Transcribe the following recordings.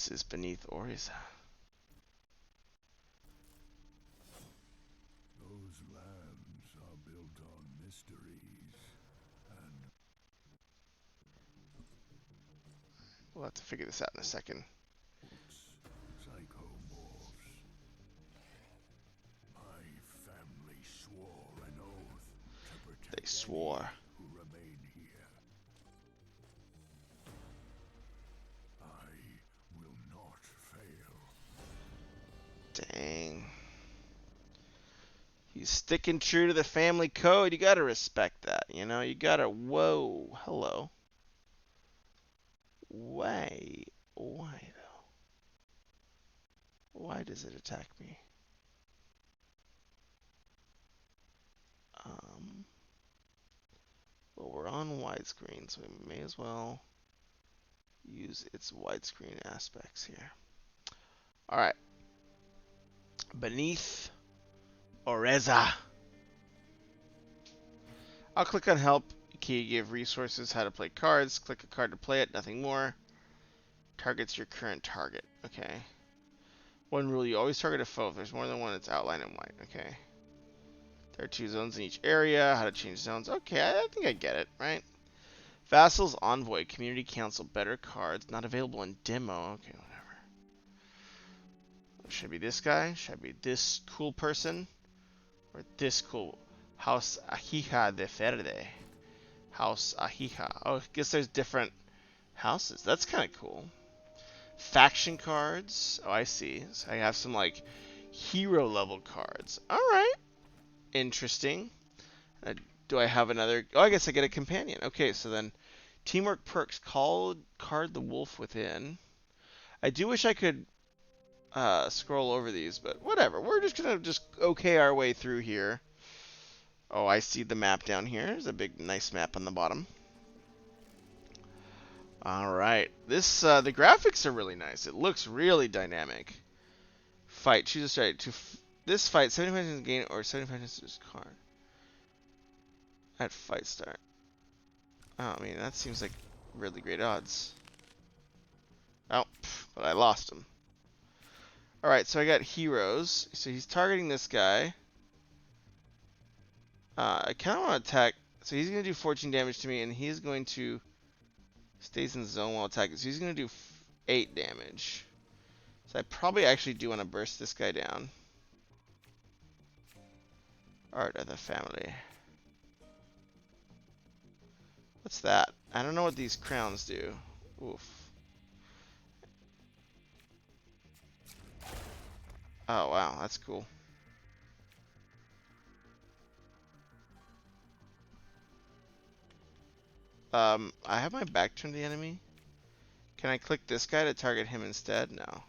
is beneath Oresa. Those lands are built on mysteries, and We'll have to figure this out in a second. psychomorphs. My family swore an oath to protect They swore. any who remain here. I will not fail. Dang. He's sticking true to the family code. You gotta respect that, you know? You gotta. Whoa. Hello. Why? Why, though? Why does it attack me? Well, we're on widescreen, so we may as well use its widescreen aspects here. Alright. Beneath Oresa. I'll click on help. Key give resources, how to play cards. Click a card to play it, nothing more. Targets your current target. Okay. One rule, you always target a foe. If there's more than one, it's outlined in white. Okay. There are 2 zones in each area. How to change zones. Okay, I think I get it, right? Vassal's Envoy, Community Council, better cards. Not available in demo. Okay, whatever. Should I be this guy? Should I be this cool person? Or this cool? House Ahija de Verde. House Ahija. Oh, I guess there's different houses. That's kind of cool. Faction cards. Oh, I see. So I have some, like, hero level cards. Alright. Interesting. Do I have another? Oh, I guess I get a companion. Okay, so then teamwork perks. Card the wolf within. I do wish I could scroll over these, but whatever. We're just going to okay our way through here. Oh, I see the map down here. There's a big, nice map on the bottom. Alright. This, the graphics are really nice. It looks really dynamic. Fight. Choose a strategy. This fight, 75 times gain or 75 times this card. At fight start. Oh, I mean, that seems like really great odds. Oh, but I lost him. Alright, so I got heroes. So he's targeting this guy. I kind of want to attack. So he's going to do 14 damage to me, and he's going to... Stays in the zone while attacking. So he's going to do 8 damage. So I probably actually do want to burst this guy down. Art of the Family. What's that? I don't know what these crowns do. Oof. Oh, wow. That's cool. I have my back turned to the enemy. Can I click this guy to target him instead? No.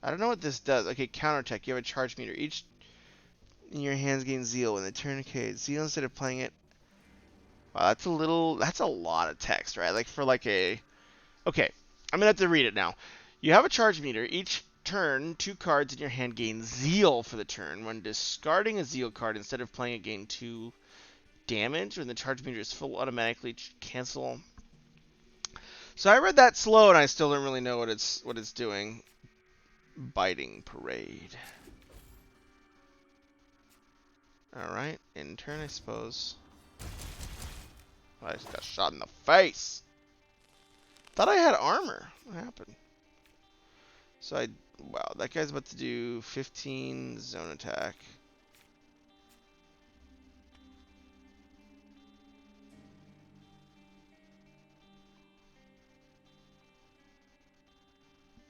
I don't know what this does. Okay, counterattack. You have a charge meter. Each in your hands gains zeal when the turn. Okay, zeal instead of playing it. Wow, that's a lot of text, right? Like for like a... Okay, I'm going to have to read it now. You have a charge meter. Each turn, 2 cards in your hand gain zeal for the turn. When discarding a zeal card, instead of playing it, gain 2 damage. When the charge meter is full, automatically cancel. So I read that slow, and I still don't really know what it's doing. Biting Parade. Alright, in turn, I suppose. I just got shot in the face. Thought I had armor. What happened? So wow, that guy's about to do 15 zone attack.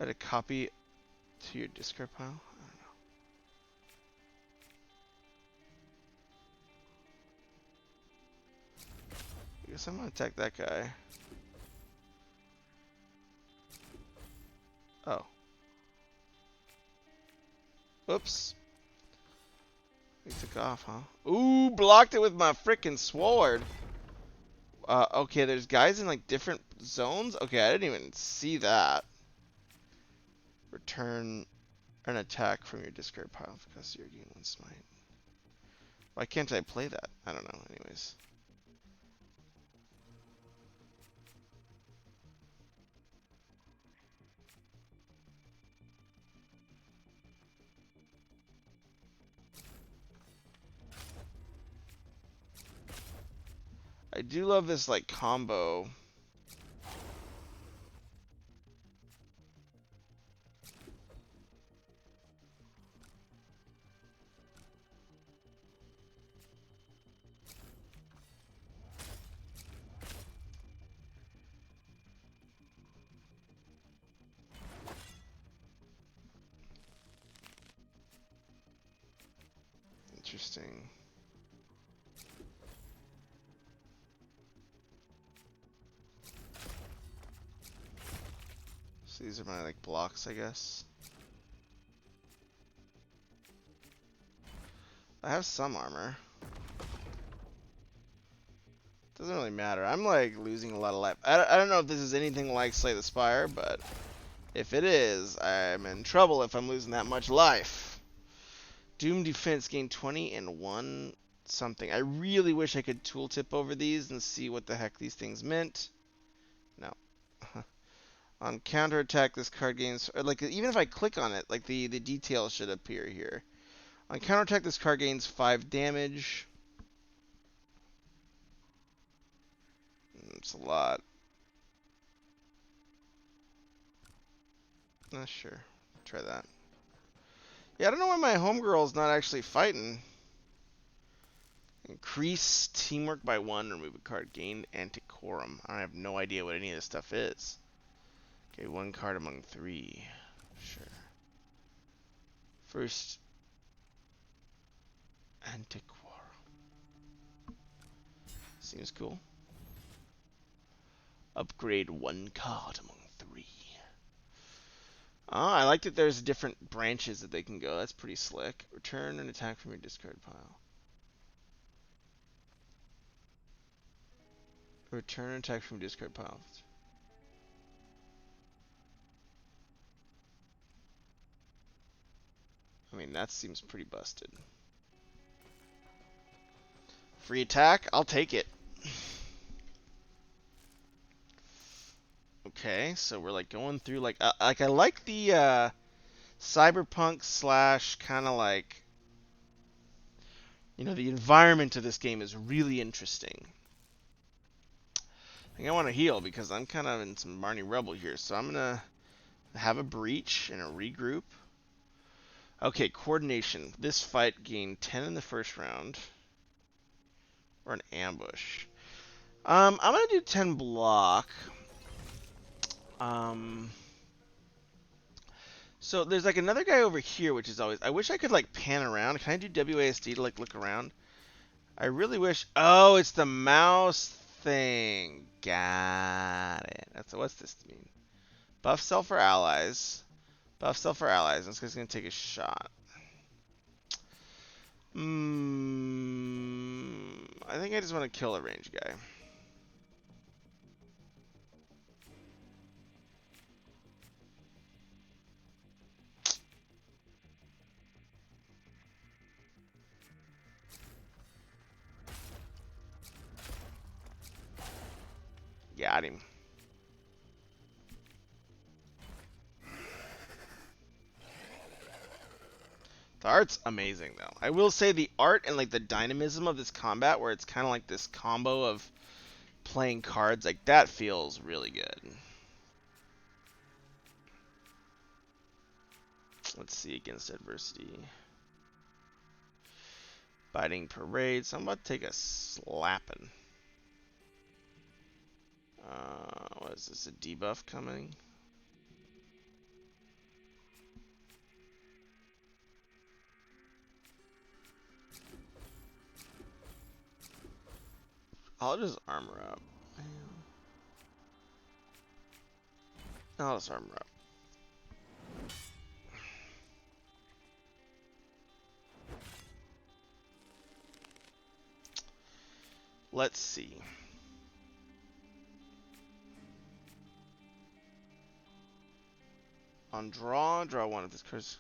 Add a copy to your discard pile? I don't know. I guess I'm gonna attack that guy. Oh. Whoops. He took off, huh? Ooh, blocked it with my freaking sword. Okay, there's guys in like different zones. Okay, I didn't even see that. Return an attack from your discard pile because you're getting 1 smite. Why can't I play that? I don't know. Anyways. I do love this like combo. Interesting. So these are my like blocks, I guess. I have some armor. Doesn't really matter. I'm like losing a lot of life. I don't know if this is anything like Slay the Spire, but if it is, I'm in trouble if I'm losing that much life. Doom Defense gain 20 and 1 something. I really wish I could tooltip over these and see what the heck these things meant. No. On counterattack, this card gains, or like even if I click on it, like the details should appear here. On counterattack, this card gains 5 damage. It's a lot. Sure. Try that. Yeah, I don't know why my homegirl's not actually fighting. Increase teamwork by 1, remove a card, gain antiquorum. I have no idea what any of this stuff is. Okay, 1 card among 3. Sure. First, antiquorum. Seems cool. Upgrade 1 card among 3. Oh, I like that there's different branches that they can go. That's pretty slick. Return an attack from your discard pile. Return an attack from your discard pile. I mean, that seems pretty busted. Free attack? I'll take it. Okay, so we're like going through like I like the cyberpunk slash kind of like, you know, the environment of this game is really interesting. I think I want to heal because I'm kind of in some Barney Rubble here, so I'm gonna have a breach and a regroup. Okay, coordination. This fight gained 10 in the first round, or an ambush. I'm gonna do 10 block. So there's like another guy over here, which is always. I wish I could like pan around. Can I do WASD to like look around? I really wish. Oh, it's the mouse thing. Got it. That's what's this mean? Buff self for allies. Buff self for allies. This guy's gonna take a shot. I think I just want to kill a range guy. Got him. The art's amazing, though. I will say the art and like the dynamism of this combat, where it's kind of like this combo of playing cards, like that feels really good. Let's see, against adversity. Biting parade. So I'm about to take a slapping. What is this? A debuff coming? I'll just armor up. I'll just armor up. Let's see. On draw one of this cards.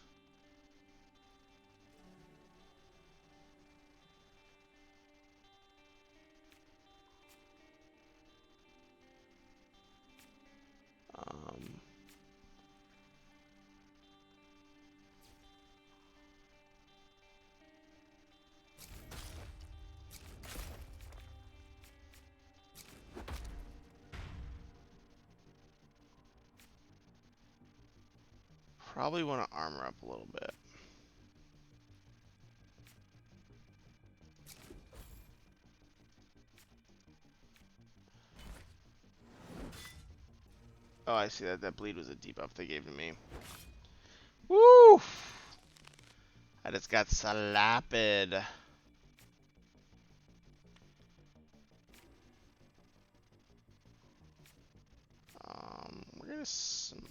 Probably want to armor up a little bit. Oh, I see that. That bleed was a debuff they gave to me. Woo! I just got slapped. We're gonna smite.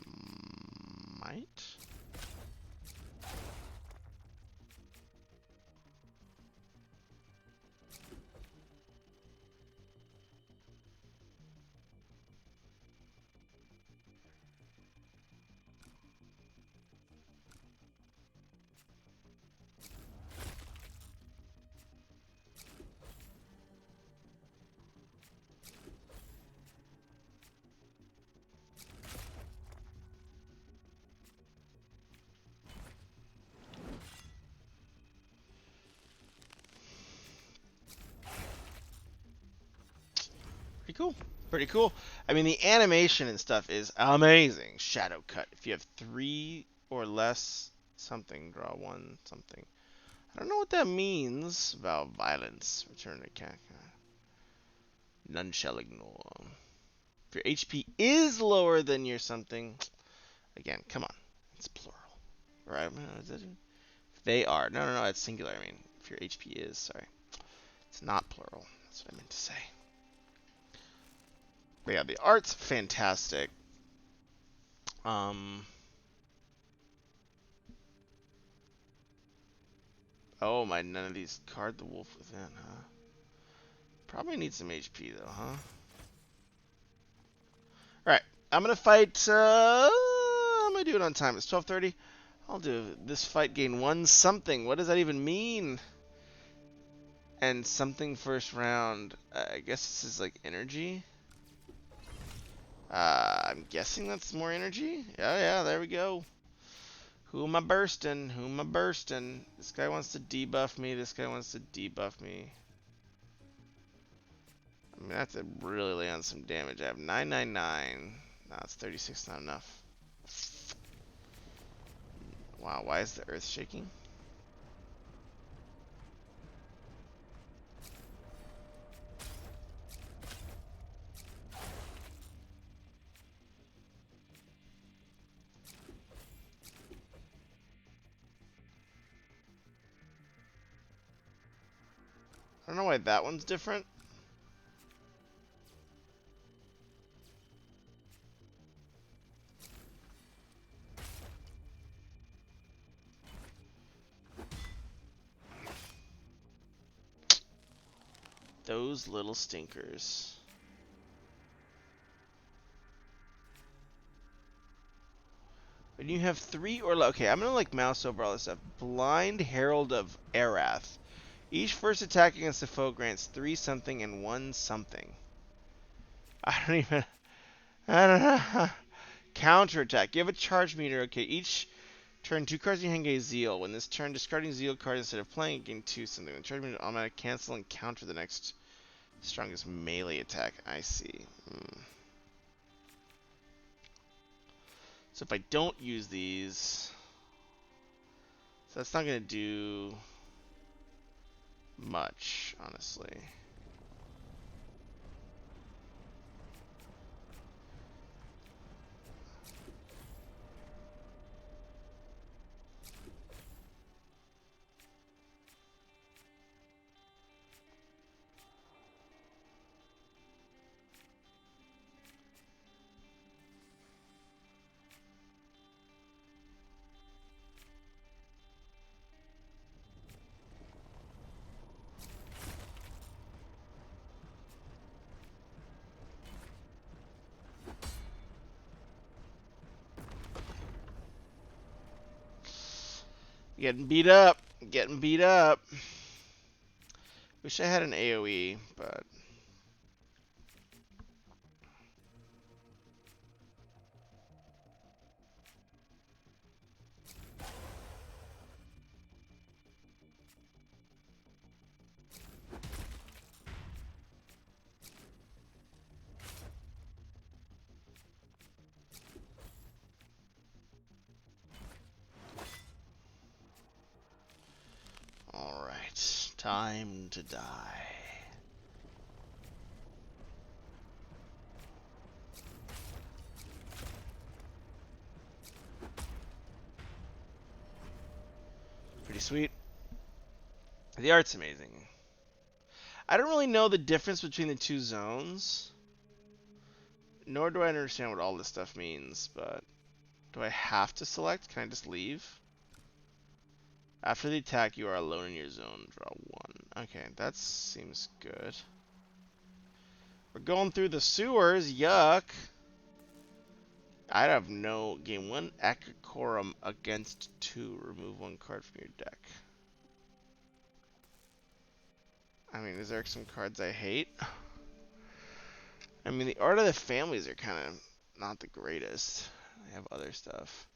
Pretty cool. Pretty cool. I mean, the animation and stuff is amazing. Shadow cut. If you have 3 or less something, draw 1 something. I don't know what that means about violence. Return to cat. None shall ignore. If your HP is lower than your something, again, come on, it's plural, right? They are. No, no, no, it's singular. I mean, if your HP is, sorry, it's not plural. That's what I meant to say. But yeah, the art's fantastic. Oh my, none of these card the wolf within, huh? Probably need some HP though, huh? Alright, I'm gonna fight, I'm gonna do it on time. It's 12:30. I'll do this fight, gain 1 something. What does that even mean? And something first round. I guess this is like energy. I'm guessing that's more energy. Yeah, there we go. Who am I bursting? Who am I bursting? This guy wants to debuff me. This guy wants to debuff me. I mean, I have to really lay on some damage. I have 999. No, it's 36, not enough. Wow, why is the earth shaking? I don't know why that one's different. Those little stinkers. When you have 3 or okay, I'm gonna like mouse over all this stuff. Blind Herald of Arath. Each first attack against a foe grants 3 something and 1 something. I don't know. Counterattack. You have a charge meter. Okay, each turn 2 cards in your hand gain Zeal. When this turn, discarding Zeal card instead of playing, gain 2 something. The charge meter automatic cancel and counter the next strongest melee attack. I see. So if I don't use these, so that's not gonna do much, honestly. Getting beat up. Getting beat up. Wish I had an AoE, but Time to die. Pretty sweet. The art's amazing. I don't really know the difference between the two zones, nor do I understand what all this stuff means, but do I have to select? Can I just leave? After the attack, you are alone in your zone. Draw one. Okay, that seems good. We're going through the sewers. Yuck. I have no game one. Acacorum against 2. Remove 1 card from your deck. I mean, is there some cards I hate? I mean, the art of the families are kind of not the greatest. I have other stuff.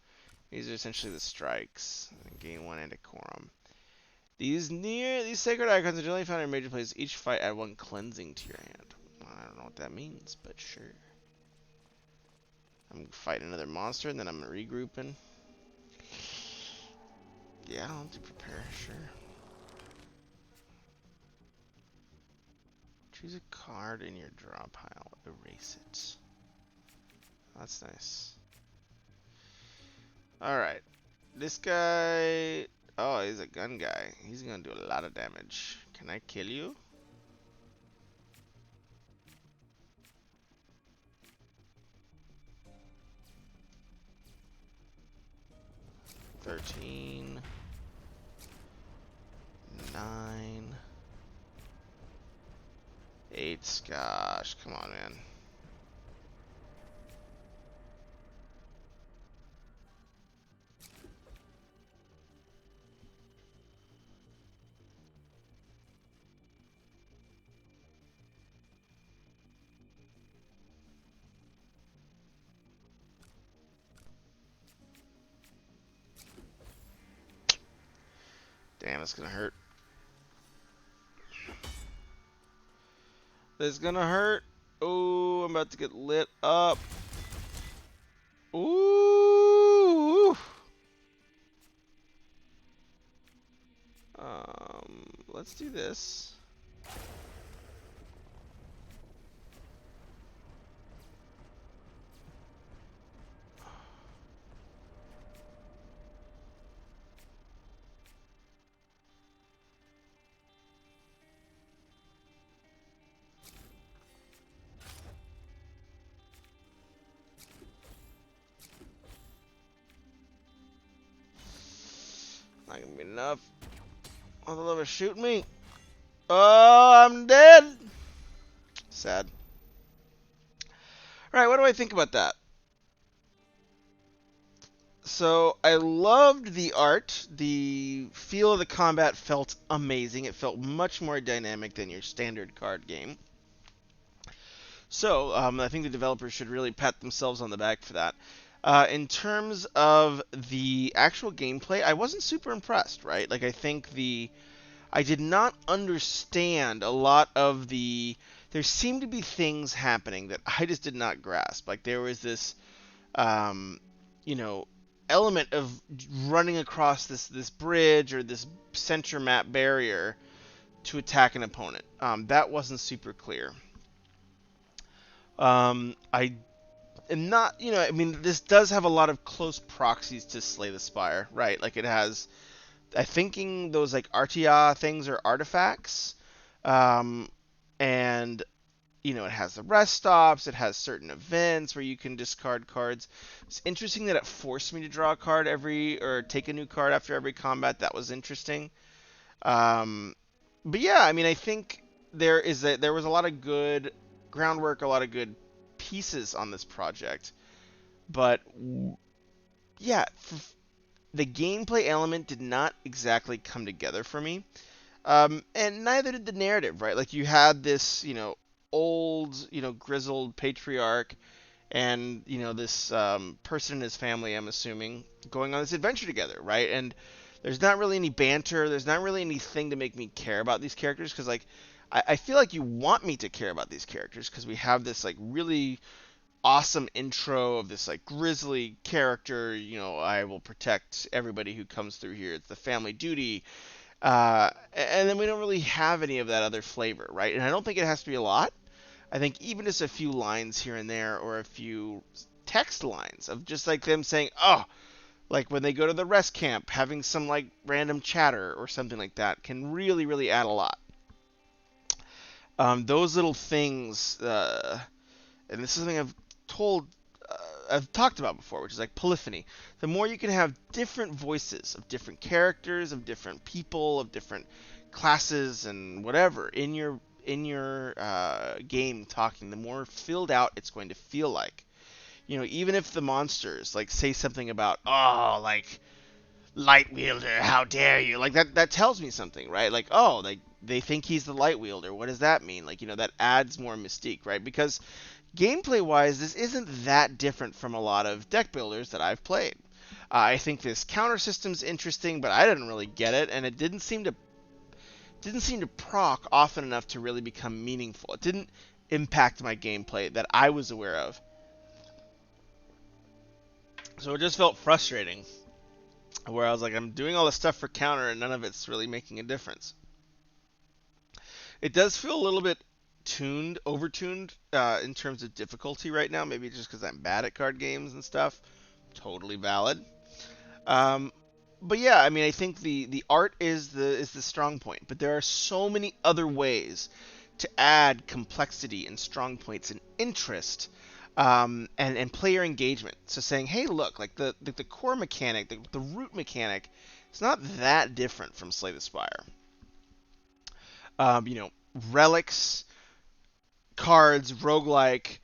These are essentially the strikes. Gain 1 Antiquorum. These sacred icons are generally found in major places. Each fight add 1 cleansing to your hand. I don't know what that means, but sure. I'm fighting another monster, and then I'm regrouping. Yeah, I'll have to prepare, sure. Choose a card in your draw pile. Erase it. That's nice. Alright. This guy... Oh, he's a gun guy. He's gonna do a lot of damage. Can I kill you? $13. 9. 8. Gosh, come on, man. Damn, it's gonna hurt. This is gonna hurt. Oh, I'm about to get lit up. Ooh. Let's do this. Not gonna be enough. Oh, the love of shoot me. Oh, I'm dead. Sad. Alright, what do I think about that? So, I loved the art. The feel of the combat felt amazing. It felt much more dynamic than your standard card game. So, I think the developers should really pat themselves on the back for that. In terms of the actual gameplay, I wasn't super impressed, right? Like, I did not understand a lot of there seemed to be things happening that I just did not grasp. Like, there was this, um, you know, element of running across this bridge or this center map barrier to attack an opponent. That wasn't super clear. I am not, I mean, this does have a lot of close proxies to Slay the Spire, right? Like it has, I thinking those like RTA things are artifacts, and it has the rest stops. It has certain events where you can discard cards. It's interesting that it forced me to draw a card or take a new card after every combat. That was interesting. But yeah, I mean, I think there was a lot of good groundwork, a lot of good pieces on this project. But yeah, the gameplay element did not exactly come together for me. And neither did the narrative, right? Like you had this, old, grizzled patriarch and, this person and his family, I'm assuming, going on this adventure together, right? And there's not really any banter. There's not really anything to make me care about these characters because, like, I feel like you want me to care about these characters because we have this, like, really awesome intro of this, like, grisly character. I will protect everybody who comes through here. It's the family duty. And then we don't really have any of that other flavor, right? And I don't think it has to be a lot. I think even just a few lines here and there, or a few text lines of just like them saying, "Oh," like when they go to the rest camp, having some like random chatter or something like that can really, really add a lot. Those little things, and this is something told, uh, I've talked about before, which is like polyphony. The more you can have different voices of different characters, of different people, of different classes and whatever in your game talking, the more filled out it's going to feel like. Even if the monsters like say something about, oh, like light wielder, how dare you? Like that tells me something, right? Like, oh, they think he's the light wielder. What does that mean? Like, that adds more mystique, right? Because gameplay wise, this isn't that different from a lot of deck builders that I've played. I think this counter system's interesting, but I didn't really get it, and it didn't seem to proc often enough to really become meaningful. It didn't impact my gameplay that I was aware of. So it just felt frustrating, where I was like, I'm doing all this stuff for counter, and none of it's really making a difference. It does feel a little bit overtuned in terms of difficulty right now. Maybe just because I'm bad at card games and stuff. Totally valid. Um, but yeah, I mean, I think the art is the strong point, but there are so many other ways to add complexity and strong points and interest, and player engagement. So saying, hey, look, like the core mechanic, the root mechanic, it's not that different from Slay the Spire. Um, you know, relics, cards, roguelike,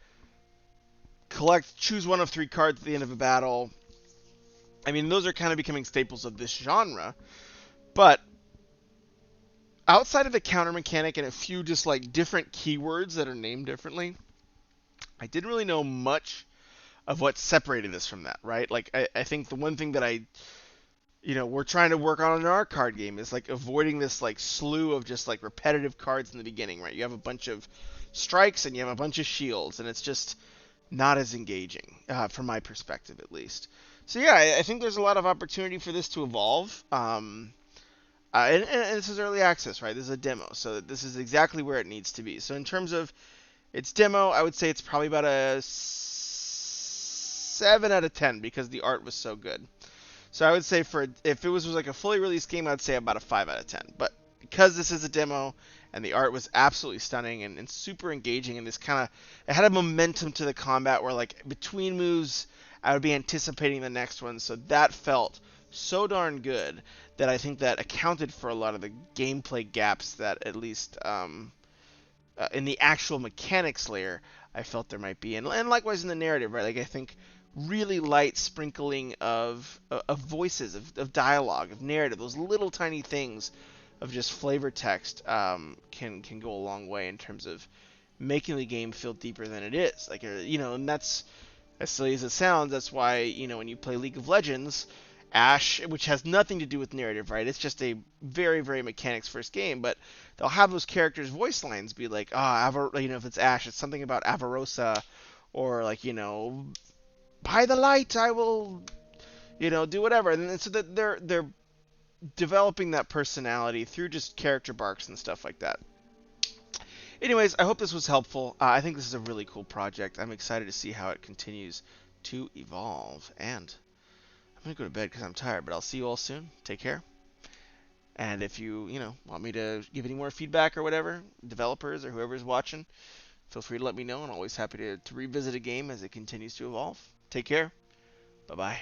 choose one of three cards at the end of a battle. I mean, those are kind of becoming staples of this genre. But outside of the counter mechanic and a few just like different keywords that are named differently, I didn't really know much of what separated this from that, right? Like, I think the one thing that we're trying to work on in our card game is like avoiding this like slew of just like repetitive cards in the beginning, right? You have a bunch of strikes and you have a bunch of shields, and it's just not as engaging, from my perspective at least. So yeah, I think there's a lot of opportunity for this to evolve. And this is early access, right? This is a demo, so this is exactly where it needs to be. So in terms of its demo, I would say it's probably about a 7 out of 10 because the art was so good. So I would say if it was like a fully released game, I'd say about a 5 out of 10. But because this is a demo and the art was absolutely stunning and super engaging, and it had a momentum to the combat where like between moves I would be anticipating the next one. So that felt so darn good that I think that accounted for a lot of the gameplay gaps that at least in the actual mechanics layer I felt there might be, and likewise in the narrative, right? Like I think really light sprinkling of voices, of dialogue, of narrative, those little tiny things of just flavor text, can go a long way in terms of making the game feel deeper than it is. Like, and that's, as silly as it sounds, that's why when you play League of Legends, Ash, which has nothing to do with narrative, right? It's just a very, very mechanics first game, but they'll have those characters' voice lines be like, if it's Ash, it's something about Avarosa, or like, by the light, I will, do whatever. And so that they're developing that personality through just character barks and stuff like that. Anyways, I hope this was helpful. I think this is a really cool project. I'm excited to see how it continues to evolve. And I'm going to go to bed because I'm tired, but I'll see you all soon. Take care. And if you want me to give any more feedback or whatever, developers or whoever's watching, feel free to let me know. I'm always happy to revisit a game as it continues to evolve. Take care. Bye-bye.